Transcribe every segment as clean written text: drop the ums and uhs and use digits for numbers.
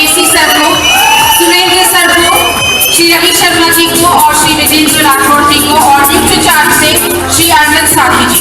केसी sir को, Surendra sir को, श्री रवि शर्मा जी को और श्री विजेंद्र राठौर जी को और मुख्य चार्ज से श्री अरविंद साथी जी।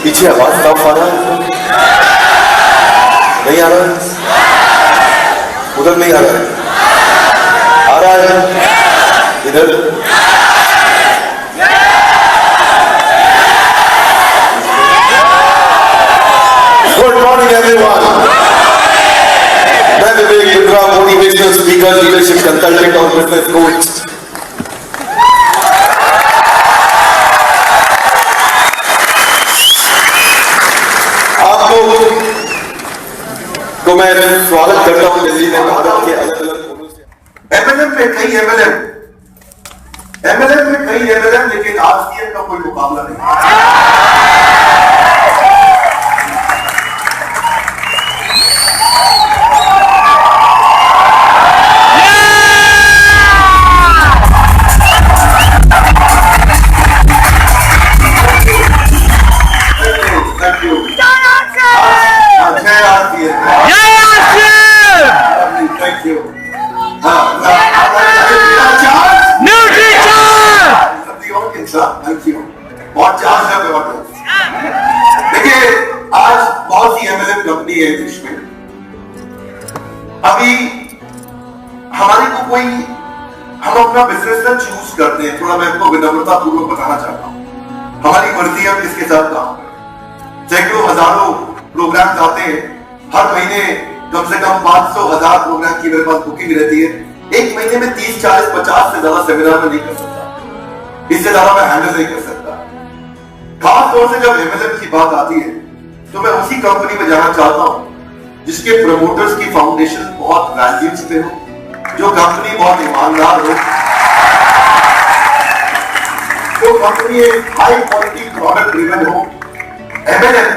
पीछे आवाज साफ आ रहा है? नहीं आ रहा है? उधर नहीं आ रहा है? आ रहा है? इधर? Good morning everyone. मैं Vivek Bindra, motivational speaker, leadership consultant और बिजनेस कोच। तो मैं स्वागत करता हूं दिल्ली में भारत के अलग अलग कोनों से। एमएलएम में कई एमएलएम लेकिन आरसीएम का कोई मुकाबला नहीं। देखिए आज बहुत सी एमएलएम कंपनी है देश में। अभी हमारे को कोई हम अपना बिजनेस ना चूज करते हैं, थोड़ा मैं आपको विनम्रता पूर्वक बताना चाहता हूँ। हमारी मर्जी है हम किसके साथ काम करें। सैकड़ों हजारों प्रोग्राम आते हैं, हर महीने कम से कम 500,000 प्रोग्राम की मेरे पास बुकिंग रहती है। एक महीने में 30, 40, 50 से ज्यादा सेमिनार में नहीं कर सकता, इससे ज्यादा मैं हैंडल नहीं कर सकता। खास तौर से जब एमएलएम की बात आती है तो मैं उसी कंपनी में जाना चाहता हूं जिसके प्रमोटर्स की फाउंडेशन बहुत वैल्यूज पे हो, जो कंपनी बहुत ईमानदार हो, जो कंपनी एक हाई क्वालिटी प्रोडक्ट ड्रिवन हो। एमएलएम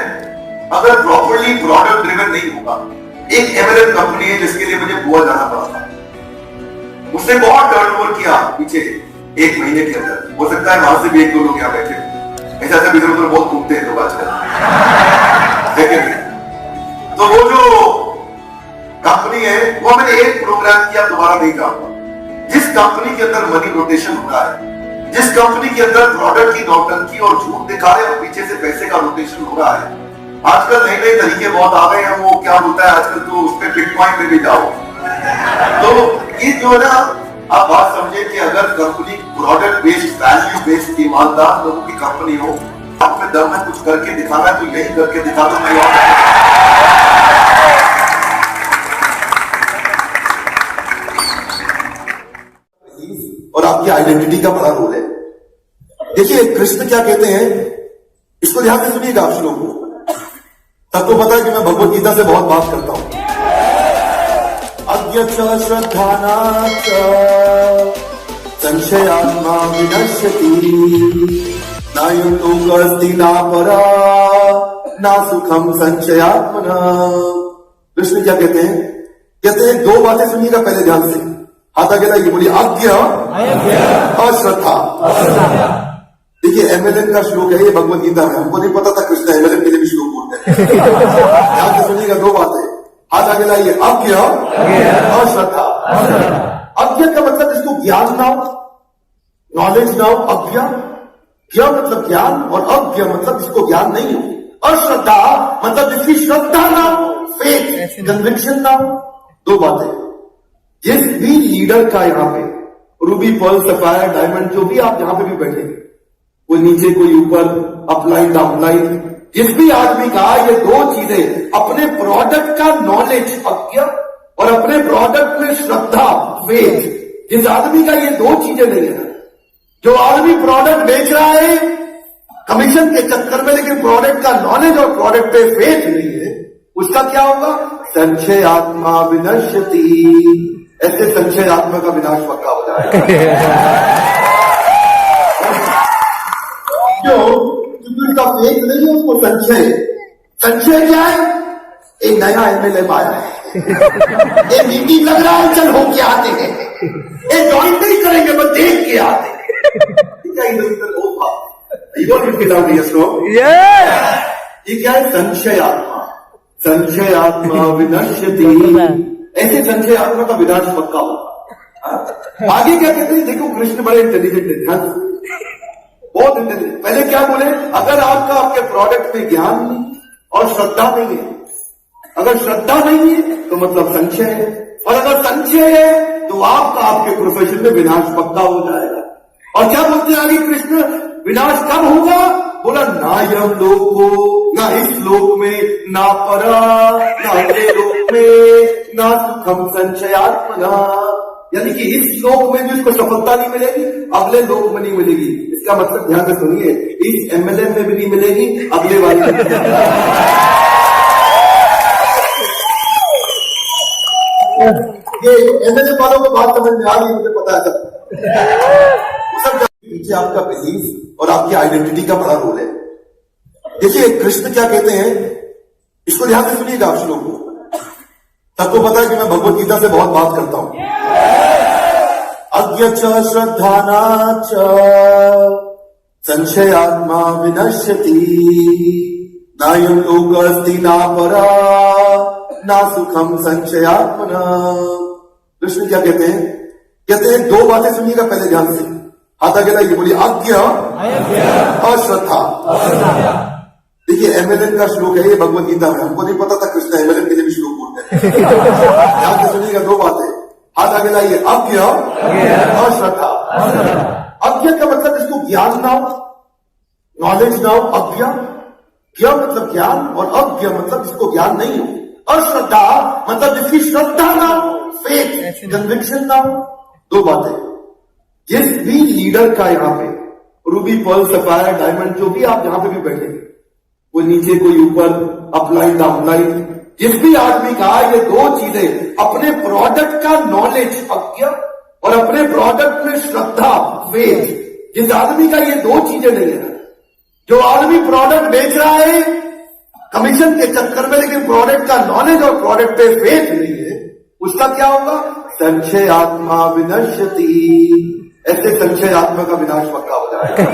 अगर प्रॉपर्ली प्रोडक्ट ड्रिवन नहीं होगा, एक एमएलएम कंपनी है जिसके लिए मुझे गोवा जाना पड़ा था, उसने बहुत टर्नओवर किया पीछे एक महीने के अंदर। हो सकता है वहां से भी एक दो लोग यहाँ बैठे, ऐसा सब इधर उधर बहुत घूमते हैं लोग आजकल, लेकिन तो वो जो कंपनी है वो मैंने एक प्रोग्राम किया, दोबारा नहीं करूंगा। जिस कंपनी के अंदर मनी रोटेशन हो रहा है, जिस कंपनी के अंदर प्रोडक्ट की नौटंकी और झूठ दिखा रहे और पीछे से पैसे का रोटेशन हो रहा है, आजकल नए नए तरीके बहुत आ गए हैं। वो क्या होता है आजकल तो उस पर बिटकॉइन में भी जाओ। तो ये जो है ना, आप बात समझे कि अगर company product based, value based, ईमानदार लोगों की कंपनी हो, आप में दम है कुछ करके दिखाना है तो यही करके दिखा दो। आपकी आइडेंटिटी का बड़ा रोल है। देखिए कृष्ण क्या कहते हैं, इसको ध्यान से सुनिएगा आप श्लोक को। सबको पता है कि मैं भगवत गीता से बहुत बात करता हूं। अज्ञ च श्रद्धाना च संशयात्मा विनश्यति नायं लोकस्ति ना परा ना सुखम संशयात्मना। कृष्ण क्या कहते हैं? कहते हैं दो बातें सुनिएगा पहले ध्यान से। हाथ आगे लाइए, बोलिए अज्ञ अश्रद्धा। देखिए एमएलएन का श्लोक है ये भगवत गीता में। हमको नहीं पता था कृष्ण एमएलएन के लिए भी श्लोक बोलते हैं। ध्यान से सुनिएगा दो बातें। हाथ आगे लाइए, अज्ञ अश्रद्धा। अज्ञ का मतलब इसको ज्ञान ना हो, नॉलेज ना हो। अज्ञ, ज्ञ मतलब ज्ञान और अज्ञ मतलब इसको ज्ञान नहीं हो। अश्रद्धा मतलब इसकी श्रद्धा ना हो, फेथ, कन्विक्शन ना हो। दो बातें। जिस भी लीडर का यहाँ पे रूबी, पर्ल, सफायर, डायमंड, जो भी आप यहां पे भी बैठे, कोई नीचे कोई ऊपर, अपलाइन डाउनलाइन, जिस भी आदमी का ये दो चीजें, अपने प्रोडक्ट का नॉलेज अज्ञ और अपने प्रोडक्ट में श्रद्धा फेथ, जिस आदमी का ये दो चीजें नहीं है, जो आदमी प्रोडक्ट बेच रहा है कमीशन के चक्कर में, लेकिन प्रोडक्ट का नॉलेज और प्रोडक्ट पे फेथ नहीं है, उसका क्या होगा? संशय आत्मा विनश्यति। ऐसे संशय आत्मा का विनाश पक्का हो जाएगा। जो उसका फेथ नहीं है उसको संशय। संशय क्या है? एक नया एमएलए आया है, ये मीटिंग लग रहा है, चल हो के आते हैं, ये ज्वाइन नहीं करेंगे बस देख के आते हैं। ये क्या है? संशय आत्मा। संशय आत्मा विनश्यति। ऐसे संशय आत्मा का विनाश पक्का होगा। आगे क्या कहते हैं? देखो कृष्ण बड़े इंटेलिजेंट है, ध्यान से, बहुत इंटेलिजेंट। पहले क्या बोले? अगर आपका आपके प्रोडक्ट में ज्ञान नहीं और श्रद्धा नहीं है, अगर श्रद्धा नहीं है तो मतलब संशय है, और अगर संशय है तो आपका आपके प्रोफेशन में विनाश पक्का हो जाएगा। और क्या बोलते हैं आगे कृष्ण? विनाश कब होगा? बोला ना यम लोको, ना इस लोक में, ना परा, ना अगले लोक में, ना सुखम संशयात्मना। यानी कि इस लोक में भी उसको सफलता नहीं मिलेगी, अगले लोक में नहीं मिलेगी। इसका मतलब ध्यान से सुनिए, इस एमएलए में भी नहीं मिलेगी, अगले वाले में भी। ये एमएलए वालों को बात समझ में आ गई, मुझे पता है सब पीछे आपका बिलीफ और आपकी आइडेंटिटी का बड़ा रोल है। देखिए कृष्ण क्या कहते हैं, इसको ध्यान से सुनिएगा आप श्लोक को। सबको पता है कि मैं भगवत गीता से बहुत बात करता हूं। अज्ञ च श्रद्धाना च संशयात्मा विनश्यति नायं लोकस्ति ना परा ना सुखम संशयात्मना। कृष्ण क्या कहते हैं? कहते हैं दो बातें सुनिएगा पहले ध्यान से। हाथ आगे लाइए, बोलिए अज्ञ अश्रद्धा। देखिए एमएलएन का श्लोक है ये भगवत गीता में। हमको नहीं पता था कृष्ण एमएलएन के लिए भी श्लोक बोलते हैं। ध्यान से सुनिएगा दो बातें। हाथ आगे लाइए, अज्ञ अश्रद्धा। अज्ञ का मतलब इसको ज्ञान ना हो, नॉलेज ना हो। अज्ञ, ज्ञ मतलब ज्ञान और अज्ञ मतलब इसको ज्ञान नहीं हो। अश्रद्धा मतलब जिसकी श्रद्धा ना हो, फेथ, कन्विक्शन ना हो। दो बातें। जिस भी लीडर का यहाँ पे रूबी, पर्ल, सफायर, डायमंड, जो भी आप यहां पे भी बैठे, कोई नीचे कोई ऊपर, अपलाइन डाउनलाइन, जिस भी आदमी का ये दो चीजें, अपने प्रोडक्ट का नॉलेज अज्ञ और अपने प्रोडक्ट में श्रद्धा फेथ, जिस आदमी का ये दो चीजें नहीं है, जो आदमी प्रोडक्ट बेच रहा है कमीशन के चक्कर में, लेकिन प्रोडक्ट का नॉलेज और प्रोडक्ट पे फेथ नहीं है, उसका क्या होगा? संशय आत्मा विनश्यति। ऐसे संशय आत्मा का विनाश पक्का हो जाएगा।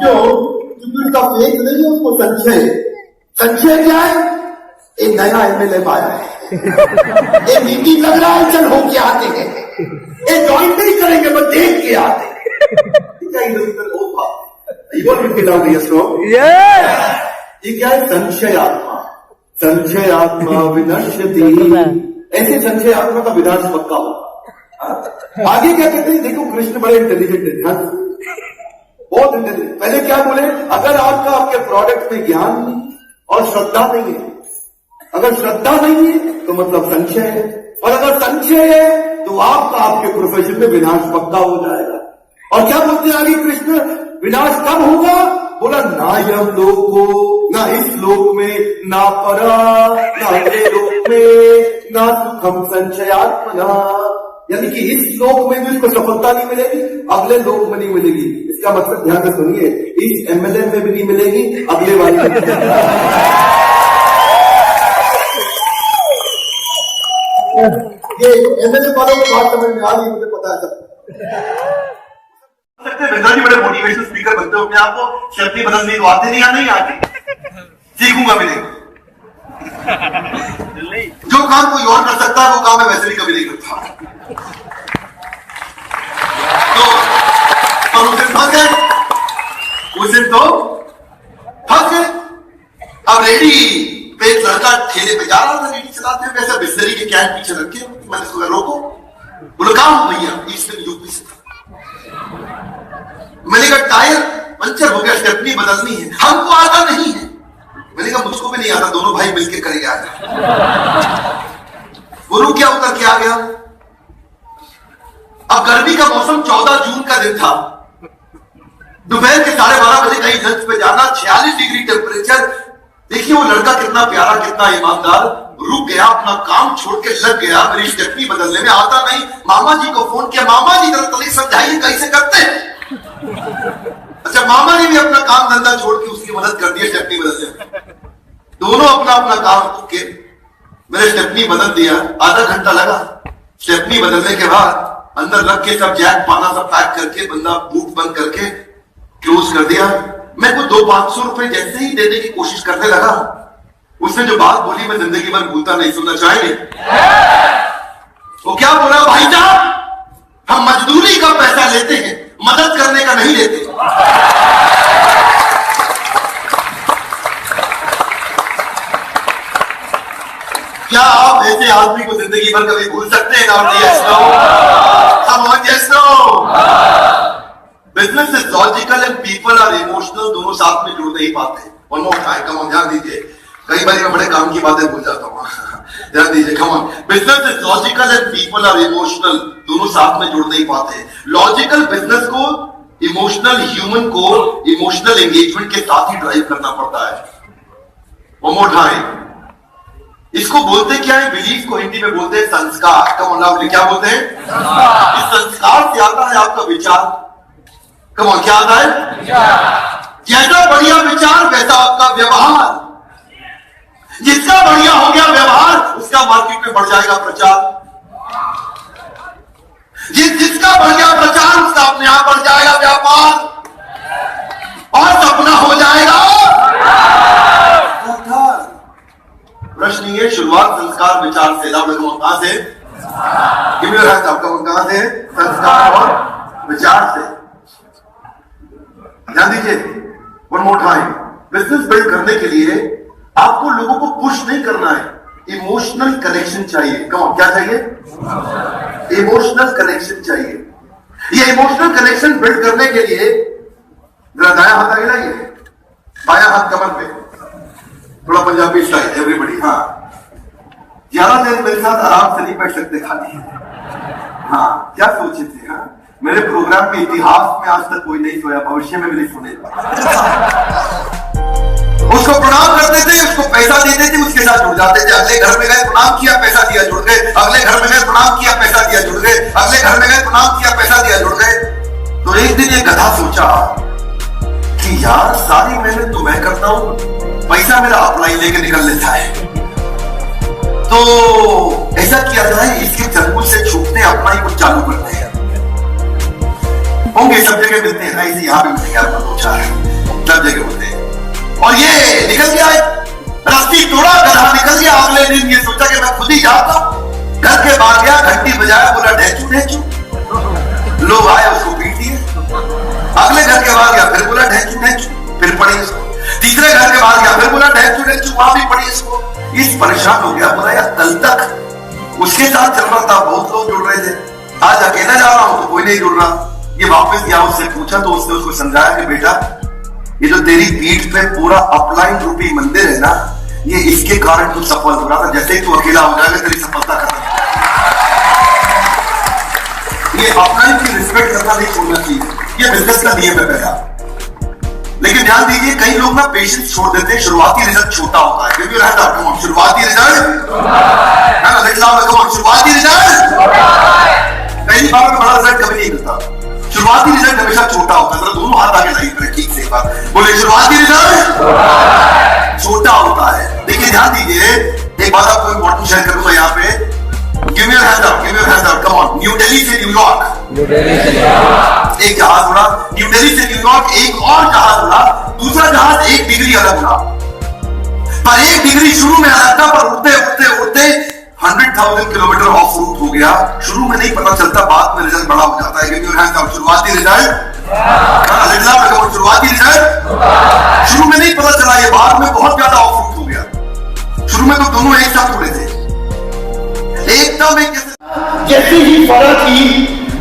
जो उसका फेथ नहीं है उसको संशय। संशय क्या है? एक नया एमएलए आया है, ये मीटिंग लग रहा है, चल हो के आते हैं, ये ज्वाइन नहीं करेंगे बस देख के आते हैं। ये क्या है? संशय आत्मा। संशय आत्मा विनश्यति। ऐसे संशय आत्मा का विनाश पक्का होगा। आगे क्या कहते हैं? देखो कृष्ण बड़े इंटेलिजेंट है, ध्यान से, बहुत इंटेलिजेंट। पहले क्या बोले? अगर आपका आपके प्रोडक्ट में ज्ञान नहीं और श्रद्धा नहीं है, अगर श्रद्धा नहीं है तो मतलब संशय है, और अगर संशय है तो आपका आपके प्रोफेशन में विनाश पक्का हो जाएगा। और क्या बोलते हैं आगे कृष्ण, विनाश कब होगा? बोला ना यम लोक को, ना इस लोक में, ना परा, ना अगले लोक में, ना सुखम संचयात्मना। यानी कि इस लोक में भी इसको सफलता नहीं मिलेगी, अगले लोक में नहीं मिलेगी। इसका मतलब ध्यान से सुनिए, इस एमएलए में भी नहीं मिलेगी, अगले वाले में भी ये एमएलए वालों को बात समझ में आ रही, मुझे पता है सब। जी बड़े मोटिवेशनल स्पीकर बनते हो अपने आप को, शक्ति बदलनी तो आते नहीं, या नहीं आती, सीखूंगा भी नहीं। जो काम कोई और कर सकता है वो काम मैं वैसे भी कभी नहीं करता। तो उस दिन फंस गए, उस दिन तो फंस गए। अब रेडी पे एक लड़का ठेले पे जा रहा था, रेडी चलाते हुए, वैसे बिस्लरी के कैन पीछे रखे, मैंने उसको रोको, बोला कहाँ भैया, ईस्ट यूपी से। मैंने कहा टायर पंचर हो गया, स्टेपनी बदलनी है, हमको आता नहीं है। मैंने कहा मुझको भी नहीं आता, दोनों भाई मिलकर करेंगे आज। गुरु क्या उतर के आ गया। अब गर्मी का मौसम 14 जून का दिन था, दोपहर के 12:30 बजे कहीं लंच पे जाना, 46 डिग्री टेम्परेचर। देखिए वो लड़का कितना प्यारा, कितना ईमानदार, रुक गया, अपना काम छोड़ के लग गया मेरी स्टेपनी बदलने में। आता नहीं, मामा जी को फोन किया, मामा जी जरा तली समझाइए कैसे करते हैं। अच्छा, मामा ने भी अपना काम धंधा छोड़ के उसकी मदद कर दी स्टेपनी बदलने में। दोनों अपना अपना काम के मैंने स्टेपनी बदल दिया। आधा घंटा लगा स्टेपनी बदलने के बाद, अंदर रख के सब जैक पाना सब पैक करके, बंदा बूट बंद करके क्लोज कर दिया। मैं को 200-500 रुपए जैसे ही देने की कोशिश करने लगा, उसने जो बात बोली मैं जिंदगी भर भूलता नहीं। सुनना चाहेंगे वो क्या बोला? भाई साहब हम मजदूरी का पैसा लेते हैं, मदद करने का नहीं लेते। क्या आप ऐसे आदमी को जिंदगी भर कभी भूल सकते हैं? Business is logical and people are emotional, दोनों साथ में जुड़ नहीं पाते। One more time, come on, ध्यान दीजिए। कई बार मैं बड़े काम की बातें भूल जाता हूँ, ध्यान दीजिए, come on. Business is logical and people are emotional, दोनों साथ में जुड़ नहीं पाते। लॉजिकल बिजनेस को, इमोशनल ह्यूमन को इमोशनल एंगेजमेंट के साथ ही ड्राइव करना पड़ता है। वन मोर टाइम, इसको बोलते क्या है? बिलीफ को हिंदी में बोलते हैं संस्कार। कम ऑन लाउडली, क्या बोलते हैं? इस संस्कार से आता है आपका विचार। कम ऑन, क्या आता है? जैसा बढ़िया विचार वैसा आपका व्यवहार। जिसका बढ़िया हो गया व्यवहार, उसका मार्केट में बढ़ जाएगा प्रचार। जिसका बढ़िया प्रचार, उसका अपने आप बढ़ जाएगा व्यापार, और सपना हो जाएगा। प्रश्न ये, शुरुआत संस्कार विचार से। कहां से? कहां से? संस्कार और विचार से। ध्यान दीजिए, one more time. Business build करने के लिए आपको लोगों को पुश नहीं करना है, इमोशनल कनेक्शन चाहिए। कौन क्या चाहिए? इमोशनल कनेक्शन चाहिए। ये इमोशनल कनेक्शन बिल्ड करने के लिए जरा दाया हाथ आगे लाइए, बाया हाथ कमर पे, थोड़ा पंजाबी स्टाइल, एवरीबॉडी। हाँ, 11 दिन मेरे साथ आराम से नहीं बैठ सकते खाली। हाँ, क्या सोचे थे? हाँ, मेरे प्रोग्राम के इतिहास में आज तक कोई नहीं सोया, भविष्य में भी नहीं सोने। उसको प्रणाम करते थे, उसको पैसा देते थे, उसके साथ जुड़ जाते थे। अगले घर में गए, प्रणाम किया, पैसा दिया, जुड़ गए। अगले घर में गए, प्रणाम किया, पैसा दिया, जुड़ गए। अगले घर में गए, प्रणाम किया, पैसा दिया, जुड़ गए। तो एक दिन ये गधा सोचा कि यार सारी मेहनत तो मैं करता हूं, पैसा मेरा अपलाइन लेके निकल लेता है, तो ऐसा किया जाए, इसके जंगल से छूटने अपना ही कुछ चालू करते हैं। होंगे सब जगह मिलते हैं, ऐसे यहाँ भी मिलेंगे, आपको सोचा है सब जगह मिलते हैं। और ये निकल गया, रस्सी तोड़ा, गधा निकल गया। अगले दिन ये सोचा कि मैं खुद ही जाता हूं। घर के बाहर गया, घंटी बजाया, बोला ढेचू ढेचू। लोग आए, उसको पीट दिए। अगले घर के बाहर गया, फिर बोला ढेचू ढेचू, फिर पड़ी उसको। तीसरे घर के बाहर गया, फिर बोला ढेचू ढेचू, वहां भी पड़ी इसको। इस परेशान हो गया, बोला यार कल तक उसके साथ चल रहा था, बहुत लोग जुड़ रहे थे, आज अकेला जा रहा हूं तो कोई नहीं जुड़ रहा। ये वापस गया, उससे पूछा तो उसने उसको समझाया कि बेटा ये जो तेरी पीठ पे पूरा अपलाइन रूपी मंदिर है ना, ये इसके कारण तू सफल हो रहा था। जैसे ही तू अकेला हो जाएगा तेरी सफलता खत्म। दीजिए, अपना की रिस्पेक्ट करना नहीं छोड़ना चाहिए, ये बिजनेस का नियम है पहला। लेकिन ध्यान दीजिए, कई लोग ना पेशेंस छोड़ देते हैं, शुरुआती रिजल्ट छोटा होता है, क्योंकि रहता है शुरुआती रिजल्ट है ना, शुरुआती रिजल्ट पहली बार में बड़ा रिजल्ट कभी नहीं मिलता, शुरुआती रिजल्ट हमेशा छोटा होता है। जरा दोनों हाथ आगे लाइए ठीक से एक बार बोले, शुरुआती रिजल्ट छोटा होता है। देखिए ध्यान दीजिए, एक बात आपको इंपॉर्टेंट शेयर करूंगा यहाँ पे, give me your hand out, give me your hand out, come on. New Delhi से न्यूयॉर्क एक जहाज उड़ा, न्यू दिल्ली से न्यूयॉर्क एक और जहाज उड़ा, दूसरा जहाज एक डिग्री अलग उड़ा, पर एक डिग्री शुरू में अलग था, पर उड़ते उड़ते उड़ते 100,000 किलोमीटर ऑफ रूट हो गया। शुरू में नहीं पता चलता, बाद में रिजल्ट बड़ा हो जाता है। Give me your hand out, शुरुआती रिजल्ट शुरुआती रिजल्ट शुरू में नहीं पता चला, ये बाद में बहुत ज्यादा ऑफ रूट हो गया। शुरू में तो दोनों एक साथ उड़े थे, एकदम एक जैसे ही फरा की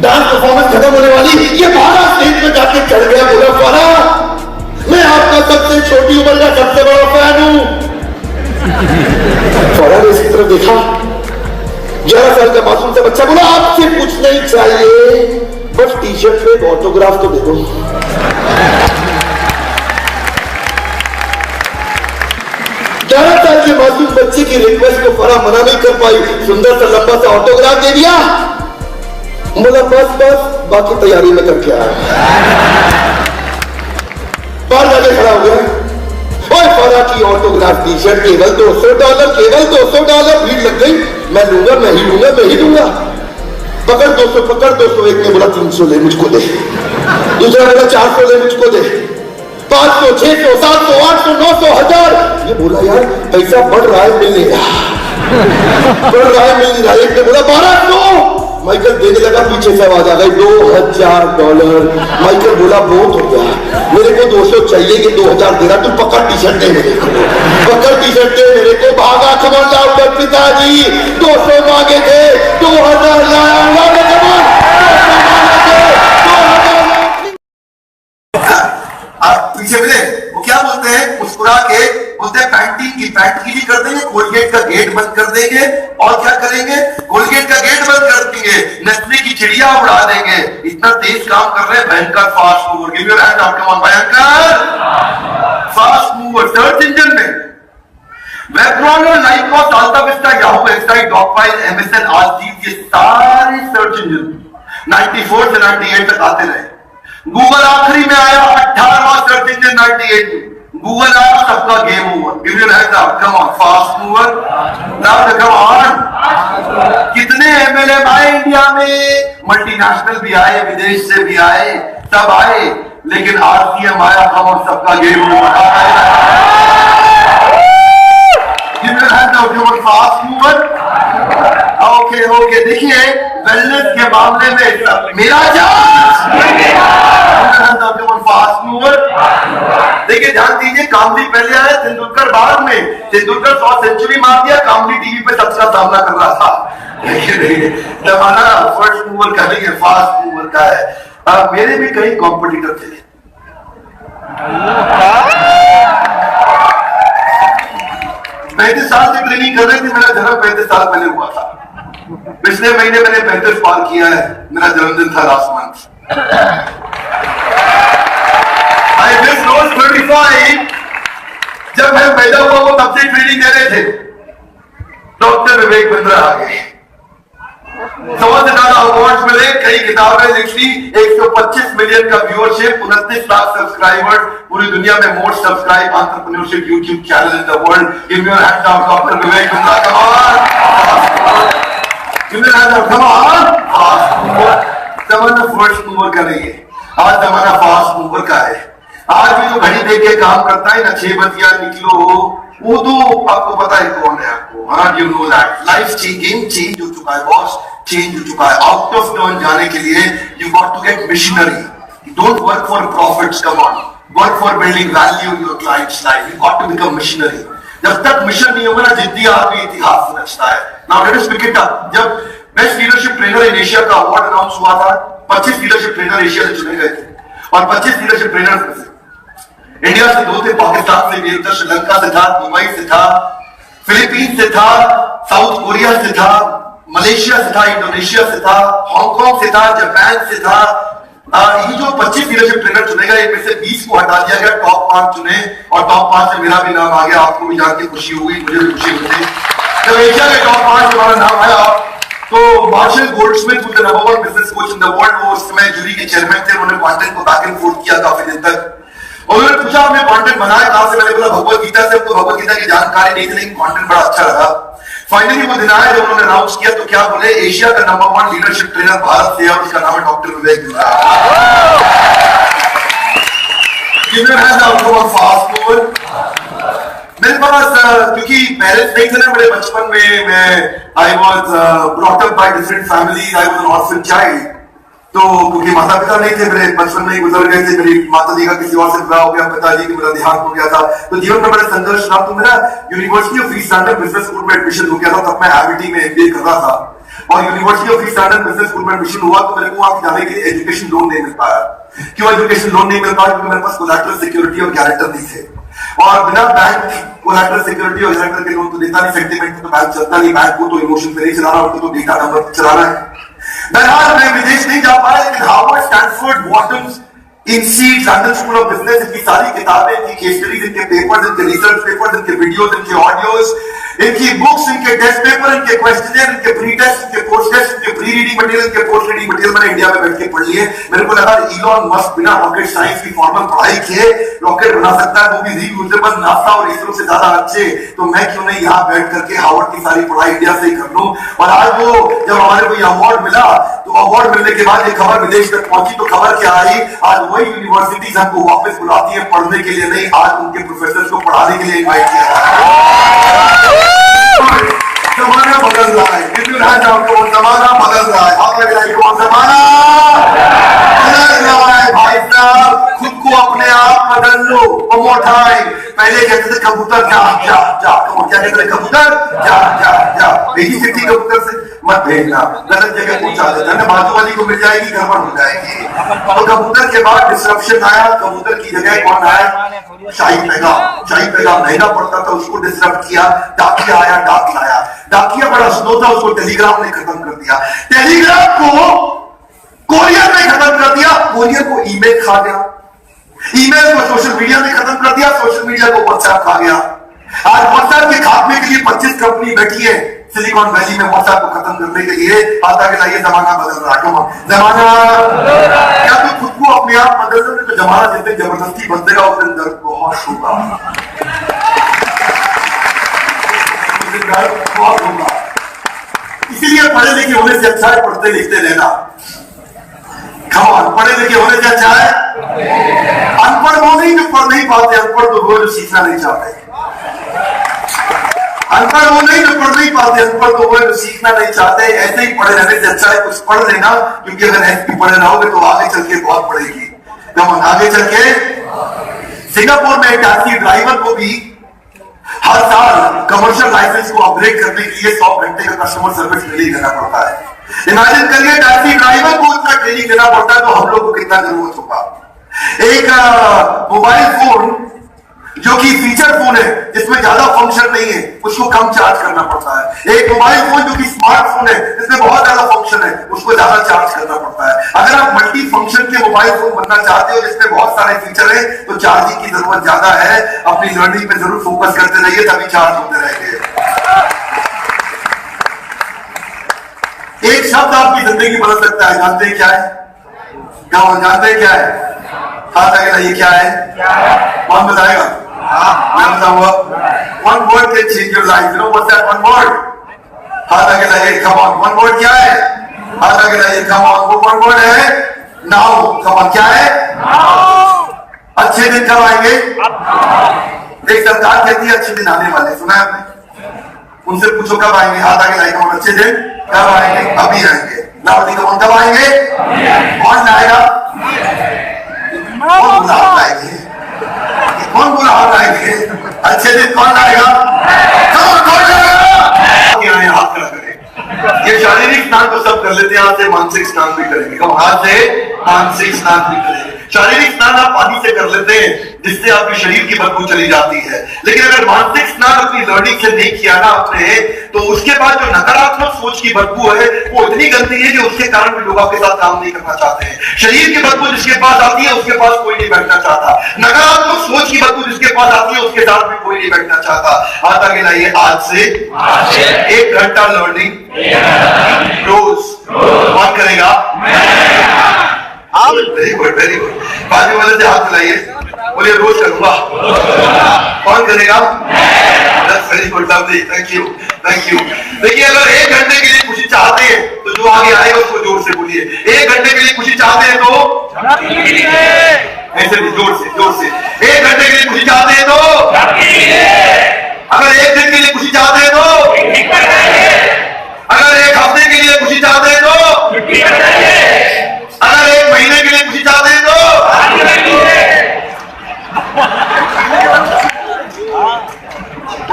डांस परफॉर्मेंस खत्म होने वाली, ये भागा स्टेज पे जाके चढ़ गया, बोला फरा मैं आपका सबसे छोटी उम्र का सबसे बड़ा फैन हूं। फरा ने इसकी तरफ देखा, 11 साल का मासूम सा बच्चा बोला आपसे कुछ नहीं चाहिए, बस टी शर्ट पे एक ऑटोग्राफ तो दे दो। 11 साल के मासूम बच्चे की रिक्वेस्ट को फरा मना नहीं कर पाई, सुंदर सा लंबा सा ऑटोग्राफ दे दिया, बोला बस बस बाकी तैयारी में करके आया। बाहर जाके खड़ा हो गया, और फरा की ऑटोग्राफ टी शर्ट केवल $200, केवल $200। भीड़ लग गई, मैं लूंगा, मैं ही लूंगा, मैं ही लूंगा। पकड़ 200, पकड़ 200। एक ने बोला 300 ले मुझको दे, दूसरा बोला 400 ले मुझको दे, 500, 600, 700, 800, 900, 1000। ये बोला यार पैसा बढ़ रहा है, मिल नहीं रहा, बढ़ रहा है, मिल नहीं रहा। एक ने बोला 1200। माइकल देने लगा, पीछे से आवाज आ गई $2000। माइकल बोला बहुत हो गया, मेरे को 200 चाहिए कि 2000 दे रहा, तू पकड़ टी शर्ट दे मेरे को, पकड़ टी शर्ट दे मेरे को। भागा खबर लाओ पिताजी, 200 मांगे थे, 2000 लाया। पीछे मिले, वो क्या बोलते हैं, मुस्कुरा के बोलते हैं पैंटी की पैंटगिरी कर देंगे, कोलगेट का गेट बंद कर देंगे, और क्या करेंगे, कोलगेट का गेट बंद कर देंगे, नस्ली की चिड़िया उड़ा देंगे। इतना तेज काम कर रहे हैं, भयंकर fast mover. Give your hand out, come on, भयंकर फास्ट मूवर। सर्च इंजन में WebCrawler, Lycos, AltaVista, Yahoo, Excite, Dogpile, MSN, आलजीज, ये सारे सर्च इंजन 94 से 98 तक आते रहे। गूगल आखिरी में आया, 18वां सर्च इंजन 98 में गूगल आया, सबका game over. Give your hand out, come on, fast mover, now come on. कितने एमएलए आए इंडिया में, मल्टीनेशनल भी आए, विदेश से भी आए, सब आए, लेकिन आरसीएम आया, कम ऑन, सबका game over. Give your hand out, come on, fast mover. Okay okay, देखिए वेलनेस के मामले में मेरा फास्ट मूवर। देखिए ध्यान दीजिए, कामली पहले आया, तेंदुलकर बाद में। तेंदुलकर 100 सेंचुरी मार दिया, कामली टीवी पे सबका सामना कर रहा था। लेकिन जमाना फर्स्ट मूवर का नहीं है, फास्ट मूवर का है। मेरे भी कई कॉम्पिटिटर थे, 35 साल से ट्रेनिंग कर रहे थे, मेरा जन्म 35 साल पहले हुआ था। पिछले महीने मैंने 35 पार किया है, मेरा जन्मदिन था last month. I just rose 35। जब मैं पैदा हुआ वो तब से ट्रेनिंग दे रहे थे। डॉक्टर विवेक बिंद्रा आ गए, 100 से ज्यादा अवार्ड मिले, कई किताबें लिखी, 125 मिलियन का व्यूअरशिप, 29 लाख सब्सक्राइबर्स, पूरी दुनिया में most subscribe entrepreneurship YouTube channel in the world. Give your hands out, doctor Vivek Bindra, come on. Give your hands out, come on, fast mover. जमाना फर्स्ट मूवर का नहीं है, आज जमाना फास्ट मूवर का है। आज भी जो घड़ी देख के काम करता है ना, 6 बजे निकलो, वो तो आपको पता है कौन है आपको। हाँ, you know that life change हो चुका है बॉस, चेंज हो चुका है। आउट ऑफ टर्न जाने के लिए you got to get missionary. Don't work for profits, come on, work for building value in your clients life. You got to become missionary. जब तक मिशन नहीं होगा ना, जिद्दी आदमी इतिहास रचता है। Now let us pick it up. जब best leadership trainer in Asia का अवार्ड अनाउंस हुआ था, 25 लीडरशिप ट्रेनर एशिया से चुने गए थे, और 25 लीडरशिप ट्रेनर में से इंडिया से 2 थे, पाकिस्तान से भी एक था, श्रीलंका से था, दुबई से था, फिलीपींस से था, साउथ कोरिया से था, मलेशिया से था, इंडोनेशिया से था, हांगकांग से था, जापान से था। ये जो 25 लीडरशिप ट्रेनर चुनेगा इनमें से 20 को हटा दिया गया, टॉप 5 चुने और टॉप 5 में मेरा भी नाम आ गया। आपको भी जान के खुशी हुई, मुझे भी खुशी हुई। जब एशिया के टॉप 5 में हमारा नाम आया तो Marshall Goldsmith the number 1 business coach in the world, वो उस समय जूरी के चेयरमैन थे। उन्होंने कंटेंट को बैक एंड फोर्थ किया काफी दिन तक और उन्होंने पूछा आपने कंटेंट बनाया कहां से? मैंने बोला भगवत गीता से। तो भगवत गीता की जानकारी नहीं थी लेकिन कंटेंट बड़ा अच्छा लगा। फाइनली वो दिन आया जब उन्होंने अनाउंस किया तो क्या बोले, एशिया का नंबर 1 लीडरशिप ट्रेनर भारत से है और उसका नाम है डॉक्टर विवेक गुप्ता। मेरे पास क्योंकि पेरेंट्स नहीं थे ना बड़े बचपन में, मैं I was brought up by different families, I was an orphan child. तो क्योंकि माता पिता नहीं थे, मेरे बचपन में ही गुजर गए थे। मेरी माता जी का किसी और से विवाह हो गया, पिताजी की मेरा देहांत हो गया था। तो जीवन में बड़े संघर्ष रहा। तो मेरा university of east London business school में एडमिशन हो गया था। तब मैं IIT में MBA कर रहा था और university of east London business school में एडमिशन हुआ तो मेरे को वहां जाने के लिए एजुकेशन लोन नहीं मिल पाया। क्यों एजुकेशन लोन नहीं मिल पाया? क्योंकि मेरे पास कोलैटरल सिक्योरिटी और गारंटर नहीं थे और बिना बैंक कोलैटरल सिक्योरिटी और गारंटर के लोन तो देता नहीं। सेंटिमेंट तो बैंक चलता नहीं, बैंक को तो इमोशन पे नहीं चलाना, उनको तो डेटा नंबर चलाना है। बहरहाल मैं विदेश नहीं जा पाया लेकिन Harvard, Stanford, वॉटन्स, institute, London school of business, इनकी सारी किताबें, इनकी केस स्टडीज, इनके पेपर्स, इनके रिसर्च पेपर्स, इनके वीडियोस, इनके ऑडियोज, इनकी बुक्स, इनके टेस्ट पेपर, इनके क्वेश्चनर, इनके प्री टेस्ट, इनके पोस्ट टेस्ट, इनके प्री रीडिंग मटेरियल, इनके पोस्ट रीडिंग मटेरियल मैंने इंडिया में बैठ के पढ़ लिए। मेरे को लगा इलॉन मस्क बिना रॉकेट साइंस की फॉर्मल पढ़ाई किए रॉकेट बना सकता है, वो भी रीयूजेबल, नासा और इसरो से ज्यादा अच्छे। तो मैं क्यों नहीं यहाँ बैठ करके हार्वर्ड की सारी पढ़ाई इंडिया से ही कर लूं। और आज वो जब हमारे को अवार्ड मिला तो अवार्ड मिलने के बाद ये खबर विदेश तक पहुंची तो खबर क्या आई, आज वही यूनिवर्सिटीज हमको वापस बुलाती है पढ़ने के लिए नहीं, आज उनके प्रोफेसर को पढ़ाने के लिए इन्वाइट किया। जमाना बदल रहा है, जमाना बदल रहा है। कौन जमाना बदल रहा है भाई साहब? खुद को अपने आप बदल लो। पहले कहते थे कबूतर जा जा जा, क्या कहते थे? कबूतर जा जा जा। यही चिट्ठी कबूतर से मत भेजना, गलत जगह पहुंचा देता है, बाजू वाली को मिल जाएगी, गड़बड़ हो जाएगी। तो कबूतर के बाद डिस्ट्रप्शन आया, कबूतर की जगह कौन आया? शाही पैगाम। शाही पैगाम महंगा पड़ता था, उसको डिस्टर्ब किया। डाकिया आया, डाक लाया। डाकिया बड़ा स्लो था, उसको टेलीग्राम ने खत्म कर दिया। टेलीग्राम को कोरियर ने खत्म कर दिया, कोरियर को ईमेल खा गया, ईमेल को सोशल मीडिया ने खत्म कर दिया, सोशल मीडिया को व्हाट्सएप खा गया। आज व्हाट्सएप के खात्मे के लिए 25 कंपनी बैठी है सिलिकॉन वैली में व्हाट्सएप को खत्म करने के लिए। आता के लाइए जमाना बदल रहा है। जमाना क्या तो खुद को अपने आप बदल रहे तो जमाना जितने जबरदस्ती बदलेगा उस दिन दर्द बहुत होगा, बहुत होगा। इसीलिए पढ़े लिखे होने से अच्छा है पढ़ते लिखते रहना। पढ़े लिखे होने से अच्छा है। अनपढ़ वो नहीं जो पढ़ नहीं पाते, अनपढ़ तो वो जो सीखना नहीं चाहते। अनपढ़ वो नहीं जो पढ़ नहीं पाते, अनपढ़ तो वो जो सीखना नहीं चाहते। ऐसे ही पढ़े रहने से अच्छा है कुछ पढ़ लेना, क्योंकि अगर ऐसे पढ़े रहोगे तो आगे चल के बहुत पड़ेगी। कम आगे चल के सिंगापुर में एक टैक्सी ड्राइवर को भी हर साल कमर्शियल लाइसेंस को अपग्रेड करने के लिए 100 घंटे का कस्टमर सर्विस ट्रेनिंग देना पड़ता है। इमेजिन करिए टैक्सी ड्राइवर को इतना ट्रेनिंग देना पड़ता है तो हम लोग को कितना जरूरत होगा। एक मोबाइल फोन जो कि फीचर फोन है जिसमें ज्यादा फंक्शन नहीं है उसको कम चार्ज करना पड़ता है। एक मोबाइल फोन जो कि स्मार्टफोन है जिसमें बहुत ज्यादा फंक्शन है उसको ज्यादा चार्ज करना पड़ता है। अगर आप मल्टी फंक्शन के मोबाइल फोन बनना चाहते हो जिसमें बहुत सारे फीचर है तो चार्जिंग की जरूरत ज्यादा है। अपनी लर्निंग पे जरूर फोकस करते रहिए तभी चार्ज होते रहेंगे। एक शब्द आपकी जिंदगी बदल सकता है, जानते हैं क्या है? क्या जानते हैं क्या है? हाथ आगे लाइए, क्या है? कौन बताएगा? मैं बताऊंगा। One word can change your life. You know what's that one word? हाथ आगे लाइए, come on. One word क्या है? हाथ आगे लाइए, come on. वो one word है now. Come on, क्या है? अच्छे दिन कब आएंगे? एक सरकार कहती है अच्छे दिन आने वाले, सुना है आपने? उनसे पूछो कब आएंगे? हाथ आगे लाइए, कौन अच्छे दिन कब आएंगे? अभी आएंगे। लाउडी कौन कब आएंगे? कौन लाएगा? कौन बुरा हाथ लाएंगे? कौन बुरा हाथ लाएंगे? अच्छे दिन कौन लाएगा? कौन लाएगा? हाथ खड़ा करें। ये शारीरिक स्नान तो सब कर लेते हैं, हाथ से मानसिक स्नान भी करेंगे। हाथ से मानसिक स्नान भी करेंगे। शारीरिक स्नान आप पानी से कर लेते हैं, जिससे आपके शरीर की बदबू चली जाती है। लेकिन अगर मानसिक स्नान अपनी लर्निंग से नहीं किया ना आपने, तो उसके बाद जो नकारात्मक सोच की बदबू है वो इतनी गंदी है कि उसके कारण भी लोग आपके साथ काम नहीं करना चाहते हैं। शरीर की बदबू जिसके पास आती है उसके पास कोई नहीं बैठना चाहता, नकारात्मक सोच की बदबू जिसके पास आती है उसके साथ भी कोई नहीं बैठना चाहता। हाथ आगे लाइए, आज से 1 घंटा लर्निंग रोज। कौन करेगा? Very good, very good. बाजू वाले से हाथ मिलाइए, बोलिए रोज करूंगा। कौन करेगा? Very good, thank you, thank you. देखिए, अगर 1 घंटे के लिए खुशी चाहते हैं तो जो आगे आएगा उसको जोर से बोलिए। 1 घंटे के लिए खुशी चाहते हैं तो ऐसे भी जोर से, जोर से। 1 घंटे के लिए खुशी चाहते हैं तो, अगर 1 दिन के लिए खुशी चाहते हैं तो, अगर 1 हफ्ते के लिए खुशी चाहते हैं तो, अगर 1 महीने के लिए खुशी चाहते हैं तो,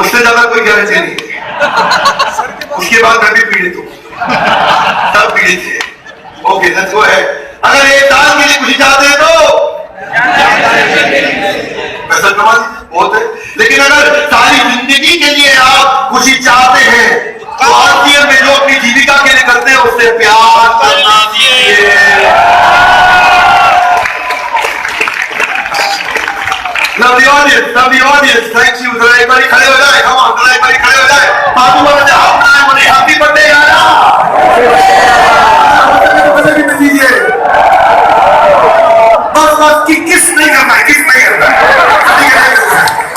उससे ज्यादा कोई गारंटी नहीं है। उसके बाद मैं भी पीड़ित हूं, सब पीड़ित है। Okay, let's go ahead. अगर 1 साल के लिए खुशी चाहते हैं तो पैसा कमा बहुत है। लेकिन अगर सारी जिंदगी के लिए आप खुशी चाहते हैं तो आरसीएम में जो अपनी जीविका के लिए करते हैं उससे प्यार करना चाहिए। Love the audience, love the audience. Thank you. जरा एक बारी खड़े हो जाए, come on, जरा एक बारी खड़े हो जाए। बाजू वाले से हाथ मिलाएं, बोलिए हैप्पी बर्थडे यारा। दीजिए। बस कि किस नहीं करना है, किस नहीं करना है।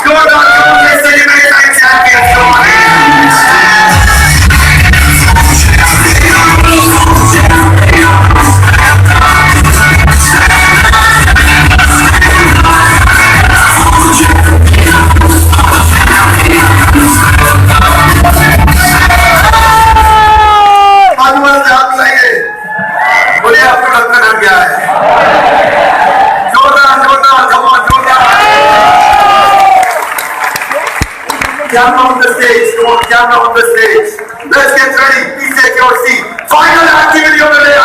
जोरदार celebrate champion. Camera on the stage, come on, camera on the stage. Let's get ready. Please take your seat. Final activity of the day.